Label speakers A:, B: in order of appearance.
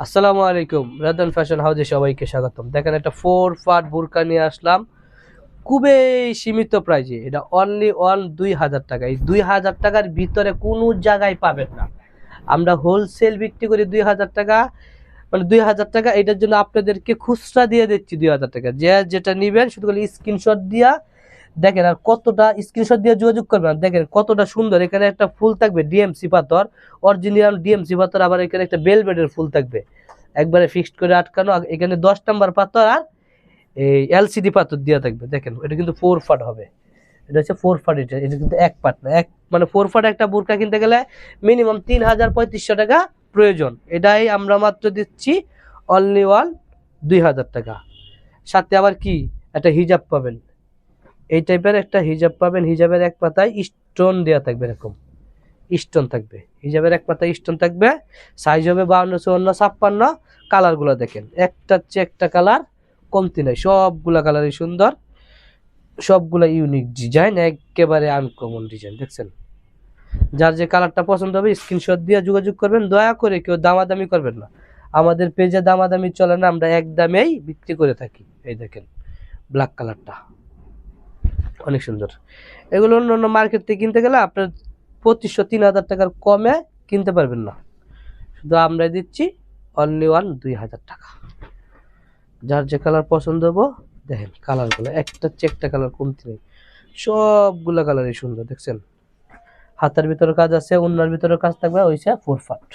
A: আসসালামু আলাইকুম, রাদন ফ্যাশন হাউসে সবাইকে স্বাগতম। দেখেন একটা 4 পার্ট বোরকা নিয়ে আসলাম খুবই সীমিত প্রাইজে। এটা অনলি 2000 টাকা। এই 2000 টাকার ভিতরে কোনো জায়গায় পাবেন না। আমরা হোলসেল বিক্রি করি 2000 টাকা, মানে 2000 টাকা। এটার জন্য আপনাদেরকে খুচরা দিয়ে দিচ্ছি 2000 টাকা। যে যেটা নেবেন শুধু খালি স্ক্রিনশট দিয়া দেখেন, আর কতটা স্ক্রিনশট দিয়ে যোগাযোগ করবেন। দেখেন কতটা সুন্দর, এখানে একটা ফুল থাকবে ডিএমসি পাথর, অরিজিনাল ডিএমসি পাথর। আবার এখানে একটা বেলভেটের ফুল থাকবে একবারে ফিক্সড করে আটকানো। এখানে 10 নাম্বার পাথর আর এই এলসিডি পাথর দেওয়া থাকবে। দেখেন এটা কিন্তু 4 পার্ট হবে। এটা হচ্ছে 4 পার্ট। এটা কিন্তু 1 পার্ট না, মানে 4 পার্ট একটা বোরকা কিনতে গেলে মিনিমাম 3500 টাকা প্রয়োজন। এটাই আমরা মাত্র দিচ্ছি অনলি 2000 টাকা। সাথে আবার কি একটা হিজাব পাবেন, এই টাইপের একটা হিজাব পাবেন। হিজাবের এক পাতায় স্টোন দেওয়া থাকবে, এরকম স্টোন থাকবে। হিজাবের এক পাতায় স্টোন থাকবে। সাইজ হবে 52, 54, 56। কালারগুলো দেখেন, একটার চেয়ে একটা কালার কমতি নাই। সবগুলা কালারই সুন্দর, সবগুলা ইউনিক ডিজাইন, একেবারে আনকমন ডিজাইন। দেখছেন, যার যে কালারটা পছন্দ হবে স্ক্রিনশট দিয়ে যোগাযোগ করবেন। দয়া করে কেউ দামাদামি করবেন না, আমাদের পেজে দামাদামি চলে না, আমরা এক দামেই বিক্রি করে থাকি। এই দেখেন ব্ল্যাক কালারটা অনেক সুন্দর। এগুলো অন্য অন্য মার্কেট থেকে কিনতে গেলে আপনার 2500-3000 টাকার কমে কিনতে পারবেন না। শুধু আমরা দিচ্ছি অনলি 2000 টাকা। যার যে কালার পছন্দ হবো, দেখেন কালারগুলো একটার চেয়ে একটা কালার কমতি নেই। সবগুলো কালারই সুন্দর। দেখছেন হাতের ভিতরে কাজ আছে, অন্যার ভিতরে কাজ থাকবে। ওইসে 4 পার্ট।